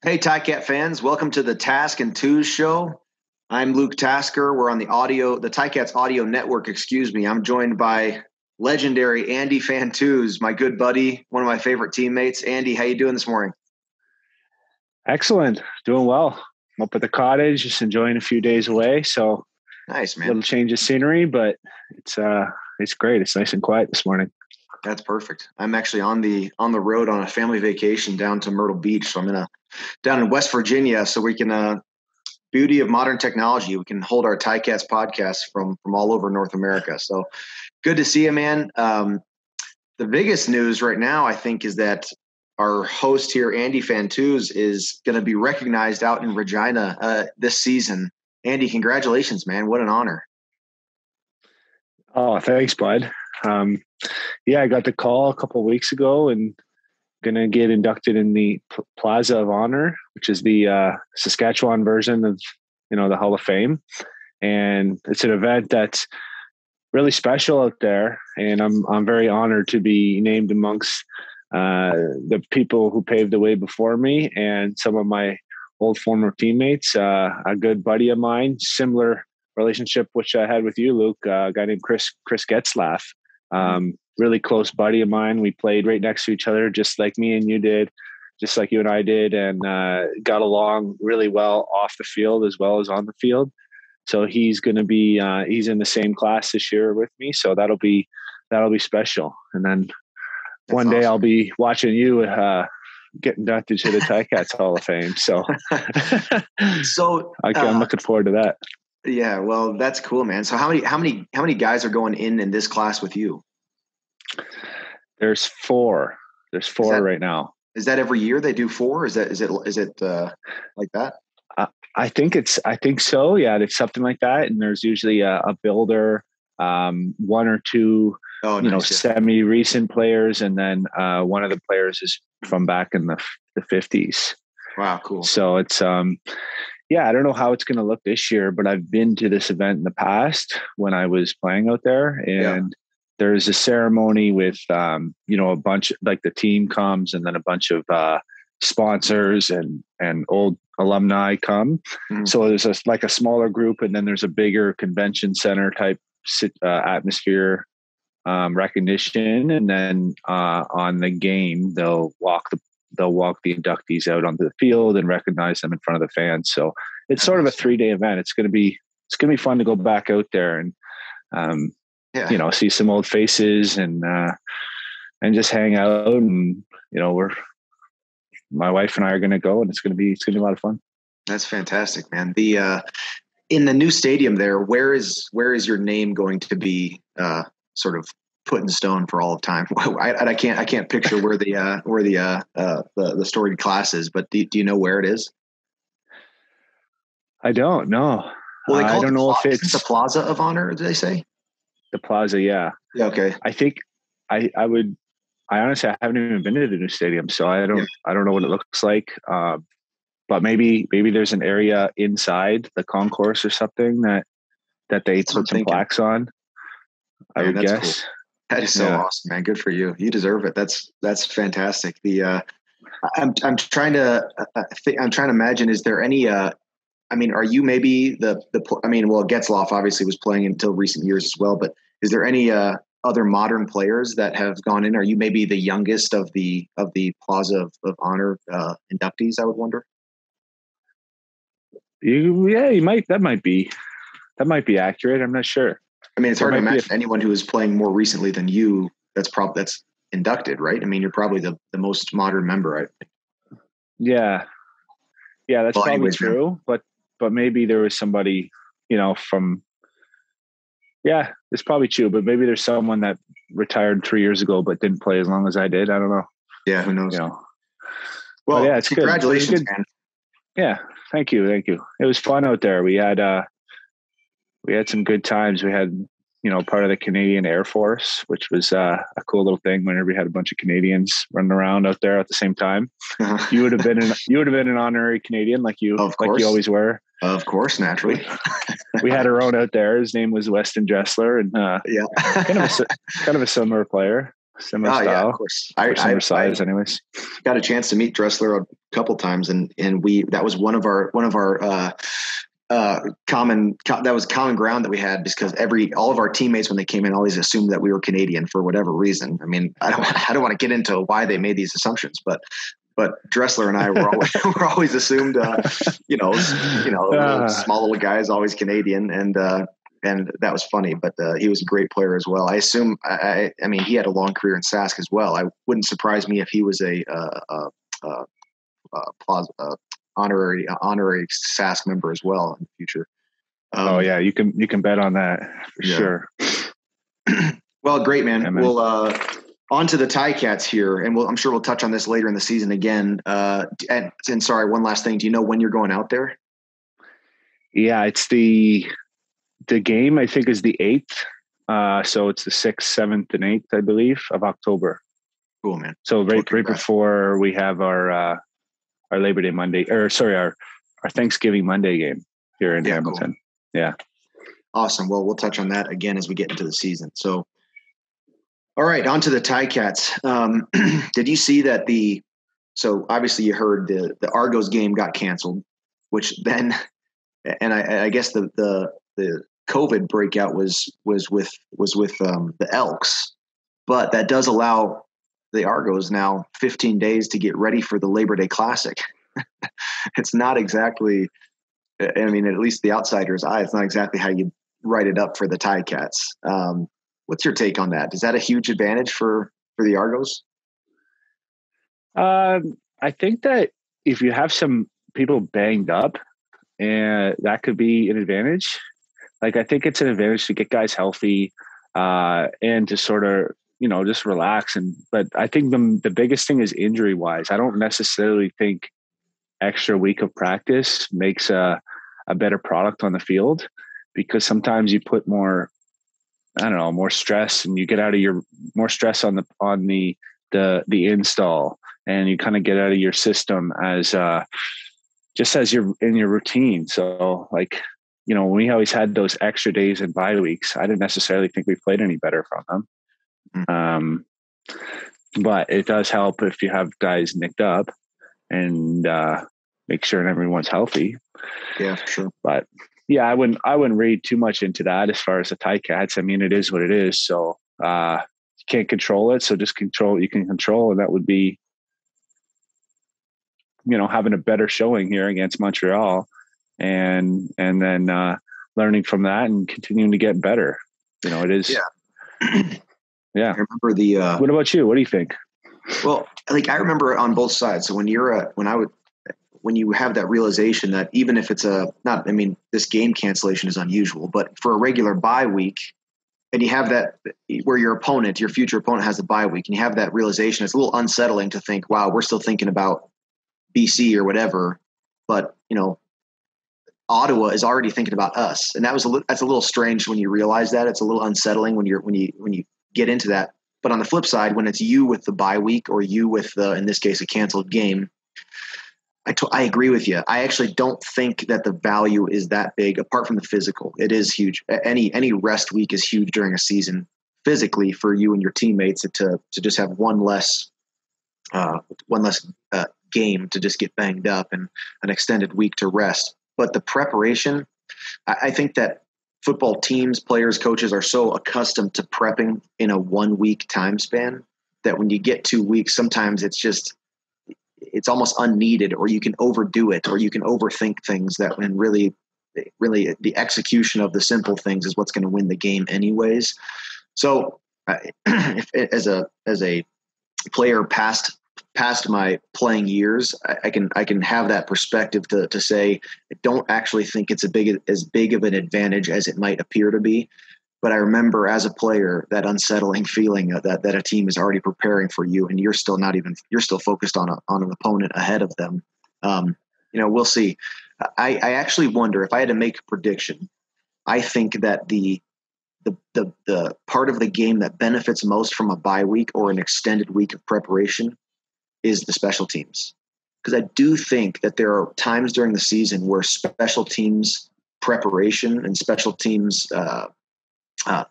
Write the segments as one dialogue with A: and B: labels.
A: Hey, Ticat fans, welcome to the Task and Twos show. I'm Luke Tasker. We're on the Ticats Audio Network, I'm joined by legendary Andy Fantuz, my good buddy, one of my favorite teammates. Andy, how you doing this morning?
B: Excellent. Doing well. I'm up at the cottage, just enjoying a few days away. So
A: nice, man.
B: Little change of scenery, but it's great. It's nice and quiet this morning.
A: That's perfect. I'm actually on the road on a family vacation down to Myrtle Beach. So I'm down in West Virginia, so we can beauty of modern technology. We can hold our Ticats podcast from all over North America. So good to see you, man. The biggest news right now, I think, is that our host here, Andy Fantuz, is going to be recognized out in Regina this season. Andy, congratulations, man. What an honor.
B: Oh, thanks, bud. I got the call a couple of weeks ago and going to get inducted in the Plaza of Honour, which is the Saskatchewan version of, the Hall of Fame. And it's an event that's really special out there. And I'm very honored to be named amongst the people who paved the way before me and some of my old former teammates. A good buddy of mine, similar relationship which I had with you, Luke, a guy named Chris Getzlaff. Really close buddy of mine. We played right next to each other, just like me and you did, just like you and I did, and got along really well off the field as well as on the field. So he's going to be he's in the same class this year with me. So that'll be special. And then one day I'll be watching you get inducted to the Ticats Hall of Fame. So, I'm looking forward to that.
A: Yeah, well, that's cool, man. So how many guys are going in this class with you?
B: There's four. There's four right now.
A: Is that every year they do four? Is it like that?
B: I think so. Yeah, it's something like that. And there's usually a builder, one or two, semi-recent players, and then one of the players is from back in the 50s.
A: Wow, cool.
B: So it's I don't know how it's going to look this year, but I've been to this event in the past when I was playing out there, and there's a ceremony with, a bunch, like the team comes and then a bunch of sponsors and old alumni come. Mm-hmm. So there's a smaller group, and then there's a bigger convention center type atmosphere recognition. And then on the game, they'll walk the inductees out onto the field and recognize them in front of the fans. So it's sort of a 3-day event. It's going to be fun to go back out there and, see some old faces and just hang out. And, my wife and I are going to go, and it's going to be a lot of fun.
A: That's fantastic, man. In the new stadium there, where is your name going to be sort of put in stone for all of time? I can't picture where the storied class is, but do you know where it is?
B: I don't know.
A: Well, I don't know
B: if it's
A: the Plaza of Honor. Did they say
B: the Plaza? Yeah.
A: Yeah. Okay.
B: I think I honestly, I haven't even been to the new stadium, so I don't know what it looks like. But maybe there's an area inside the concourse or something that they put some plaques on. I would guess.
A: Cool. That is so awesome, man. Good for you. You deserve it. That's fantastic. I'm trying to imagine. Is there any? Are you maybe Getzlaff obviously was playing until recent years as well. But is there any other modern players that have gone in? Are you maybe the youngest of the Plaza of Honor inductees? I would wonder.
B: You might. That might be accurate. I'm not sure.
A: It's hard to imagine anyone who is playing more recently than you that's inducted, right? You're probably the most modern member, I think.
B: Yeah, that's probably true. Man. But maybe there was somebody, from. Yeah, it's probably true. But maybe there's someone that retired 3 years ago but didn't play as long as I did. I don't know.
A: Yeah, who knows?
B: Well, it's
A: congratulations,
B: good.
A: Man.
B: Yeah, thank you. It was fun out there. We had some good times. We had, part of the Canadian Air Force, which was a cool little thing whenever we had a bunch of Canadians running around out there at the same time. Uh-huh. You would have been an honorary Canadian like you always were.
A: Of course, naturally.
B: We had our own out there. His name was Weston Dressler, and kind of a similar player. Similar
A: Oh yeah, of
B: style.
A: course.
B: Or similar
A: I
B: size, anyways.
A: got a chance to meet Dressler a couple times, and that was one of our that was common ground that we had, because all of our teammates, when they came in, always assumed that we were Canadian for whatever reason. I mean, I don't want to get into why they made these assumptions, but Dressler and I were always were always assumed, small little guys, always Canadian, and that was funny. But he was a great player as well. I assume. I mean, he had a long career in Sask as well. I wouldn't surprise me if he was a honorary Sask member as well in the future.
B: Oh yeah, you can bet on that for sure.
A: Well, great, man.
B: Yeah, man.
A: We'll on to the Ticats here, and I'm sure we'll touch on this later in the season again. And sorry, one last thing. Do you know when you're going out there?
B: Yeah, it's the game, I think, is the 8th. So it's the 6th, 7th, and 8th, I believe, of October.
A: Cool, man.
B: So right before we have our Labor Day Monday, our Thanksgiving Monday game here in Hamilton. Cool. Yeah.
A: Awesome. Well, we'll touch on that again as we get into the season. So, all right, on to the Ticats. Did you see that so obviously you heard the Argos game got canceled, which then, and I guess the COVID breakout was with the Elks, but that does allow the Argos now 15 days to get ready for the Labor Day Classic. It's not exactly, I mean, at least the outsider's eye, it's not exactly how you write it up for the Ticats. What's your take on that? Is that a huge advantage for the Argos?
B: I think that if you have some people banged up, and that could be an advantage. Like, I think it's an advantage to get guys healthy and to sort of, just relax. But I think the biggest thing is injury wise. I don't necessarily think extra week of practice makes a better product on the field, because sometimes you put more stress, and you get out of more stress on the install, and you kind of get out of your system as just as you're in your routine. So when we always had those extra days and bye weeks, I didn't necessarily think we played any better from them. But it does help if you have guys nicked up and make sure everyone's healthy.
A: Yeah, for sure.
B: But yeah, I wouldn't read too much into that as far as the Ticats. I mean, it is what it is. So you can't control it. So just control what you can control. And that would be, having a better showing here against Montreal, and then learning from that and continuing to get better. It is.
A: Yeah.
B: Yeah.
A: I remember
B: what about you? What do you think?
A: Well, I remember on both sides. So when you have that realization that even if it's this game cancellation is unusual, but for a regular bye week, and you have that where your future opponent has a bye week, and you have that realization, it's a little unsettling to think, wow, we're still thinking about BC or whatever, but Ottawa is already thinking about us, and that's a little strange when you realize that. It's a little unsettling when you get into that. But on the flip side, when it's you with the bye week, or you with in this case a canceled game, I agree with you. I actually don't think that the value is that big, apart from the physical. It is huge. Any rest week is huge during a season physically for you and your teammates to just have one less game to just get banged up, and an extended week to rest. But the preparation, I think that football teams, players, coaches are so accustomed to prepping in a 1 week time span that when you get 2 weeks, sometimes it's almost unneeded, or you can overdo it, or you can overthink things when really the execution of the simple things is what's going to win the game anyways. So as a player past my playing years, I can have that perspective to say, I don't actually think it's as big of an advantage as it might appear to be. But I remember as a player, that unsettling feeling that a team is already preparing for you, and you're still focused on an opponent ahead of them. We'll see. I actually wonder, if I had to make a prediction, I think that the part of the game that benefits most from a bye week or an extended week of preparation is the special teams. Because I do think that there are times during the season where special teams preparation and special teams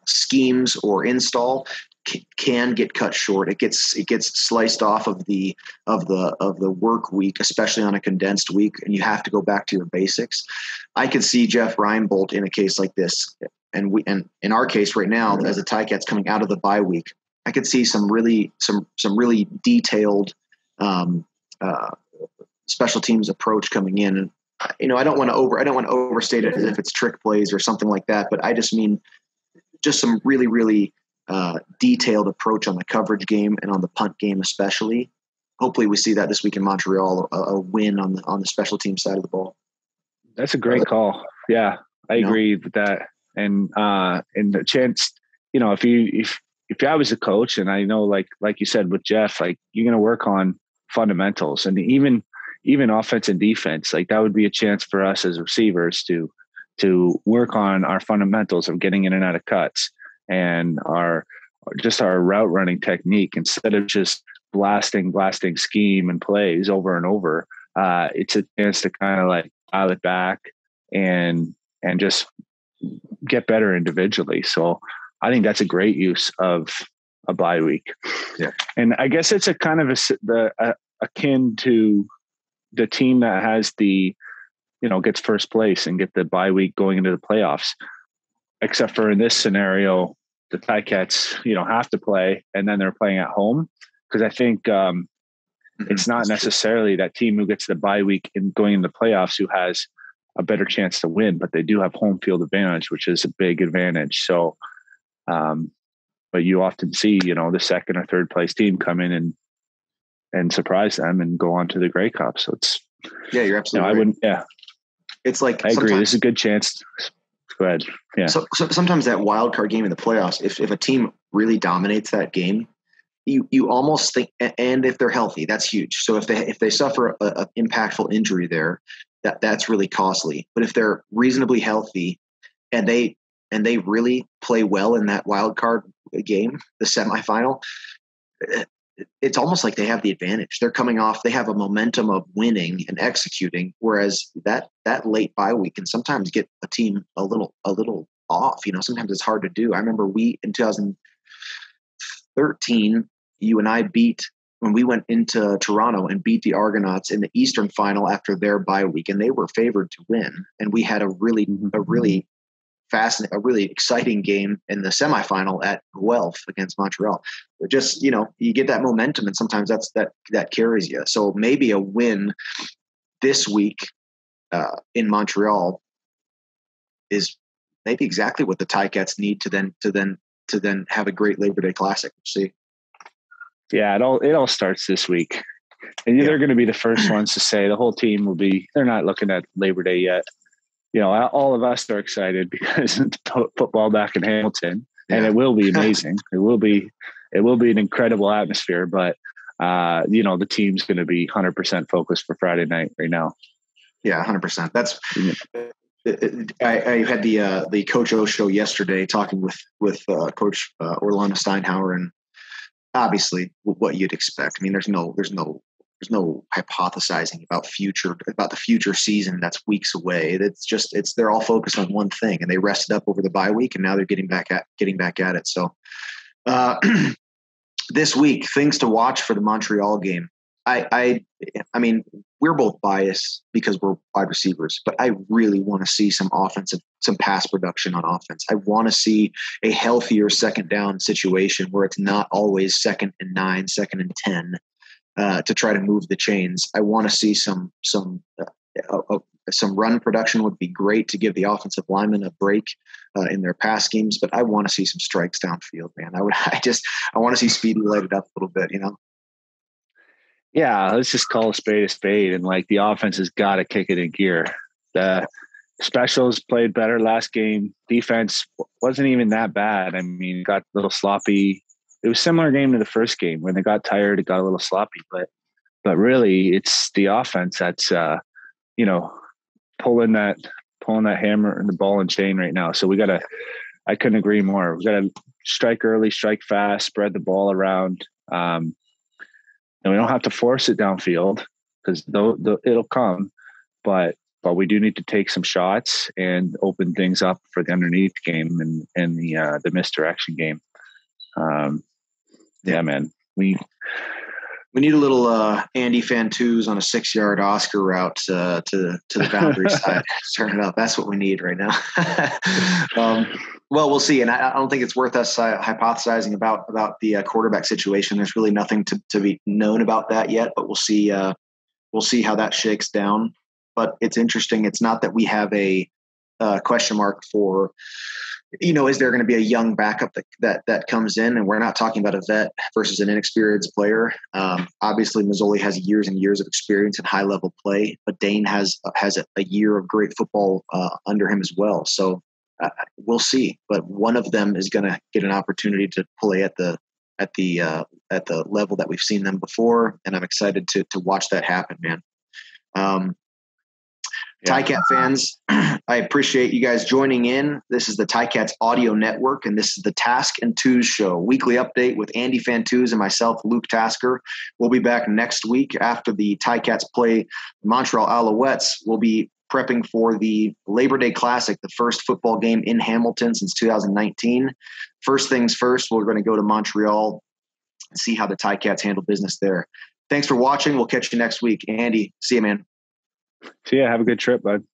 A: schemes or install can get cut short. It gets sliced off of the work week, especially on a condensed week, and you have to go back to your basics. I could see Jeff Reinbold in a case like this, and in our case right now, as the Ticats coming out of the bye week, I could see some really detailed special teams approach coming in. And I don't want to overstate it as if it's trick plays or something like that, but I just mean just some really detailed approach on the coverage game and on the punt game, especially. Hopefully we see that this week in Montreal, a win on the special team side of the ball.
B: That's a great call. Yeah, I agree with that. And the chance, if I was a coach, and I know, like you said with Jeff, like you're going to work on fundamentals, and even offense and defense, like that would be a chance for us as receivers to work on our fundamentals of getting in and out of cuts and our route running technique instead of just blasting scheme and plays over and over. It's a chance to kind of like dial it back and just get better individually. So I think that's a great use of a bye week.
A: Yeah.
B: And I guess it's a kind of akin to the team that has gets first place and get the bye week going into the playoffs, except for in this scenario, the Ticats, have to play and then they're playing at home. Cause I think it's not necessarily that team who gets the bye week and going into the playoffs who has a better chance to win, but they do have home field advantage, which is a big advantage. So, but you often see, the second or third place team come in and surprise them and go on to the Grey Cup. So
A: you're absolutely right.
B: I wouldn't, yeah.
A: It's like,
B: I agree. This is a good chance. Go ahead. Yeah.
A: So sometimes that wild card game in the playoffs, if a team really dominates that game, you almost think, and if they're healthy, that's huge. So if they suffer a impactful injury there, that's really costly. But if they're reasonably healthy and they really play well in that wild card game, the semifinal, it's almost like they have the advantage. They're coming off, they have a momentum of winning and executing, whereas that late bye week can sometimes get a team a little off. Sometimes it's hard to do. I remember in 2013, you and I when we went into Toronto and beat the Argonauts in the Eastern final after their bye week, and they were favored to win. And we had a really fascinating, a really exciting game in the semifinal at Guelph against Montreal. Just, you get that momentum, and sometimes that carries you. So maybe a win this week in Montreal is maybe exactly what the Ticats need to then have a great Labor Day Classic. We'll see.
B: Yeah, it all starts this week. And they're going to be the first ones to say, the whole team will be, they're not looking at Labor Day yet. All of us are excited because it's football back in Hamilton, and it will be amazing. It will be an incredible atmosphere, but the team's going to be 100% focused for Friday night right now.
A: Yeah, 100%. That's I had the Coach O show yesterday talking with Coach Orlando Steinhauer, and obviously what you'd expect. I mean, there's no hypothesizing about the future season that's weeks away. They're all focused on one thing, and they rested up over the bye week, and now they're getting back at it. So this week, things to watch for the Montreal game. I mean, we're both biased because we're wide receivers, but I really want to see some pass production on offense. I want to see a healthier second down situation where it's not always 2nd and 9, 2nd and 10 to try to move the chains. I want to see some run production would be great to give the offensive linemen a break in their pass schemes, but I want to see some strikes downfield, man. I want to see Speedy light it up a little bit,
B: Yeah, let's just call a spade, and like the offense has got to kick it in gear. The specials played better last game. Defense wasn't even that bad. I mean, it got a little sloppy. It was a similar game to the first game. When they got tired, it got a little sloppy. But really, it's the offense that's pulling that hammer and the ball and chain right now. So I couldn't agree more. We got to strike early, strike fast, spread the ball around. And we don't have to force it downfield because it'll come, but we do need to take some shots and open things up for the underneath game and the misdirection game. Yeah, man.
A: We need a little Andy Fantuz on a 6-yard Oscar route to the boundary side. Turn it up. That's what we need right now. Well, we'll see. And I don't think it's worth us hypothesizing about the quarterback situation. There's really nothing to be known about that yet. But we'll see. We'll see how that shakes down. But it's interesting. It's not that we have a question mark for, is there going to be a young backup that comes in? And we're not talking about a vet versus an inexperienced player. Obviously, Mazzoli has years and years of experience in high-level play, but Dane has a year of great football under him as well. So we'll see. But one of them is going to get an opportunity to play at the level that we've seen them before, and I'm excited to watch that happen, man. Ticat fans, I appreciate you guys joining in. This is the Ticats Audio Network, and this is the Task and Tuz Show, weekly update with Andy Fantuz and myself, Luke Tasker. We'll be back next week after the Ticats play Montreal Alouettes. We'll be prepping for the Labor Day Classic, the first football game in Hamilton since 2019. First things first, we're going to go to Montreal and see how the Ticats handle business there. Thanks for watching. We'll catch you next week. Andy, see you, man.
B: So yeah, have a good trip, bud.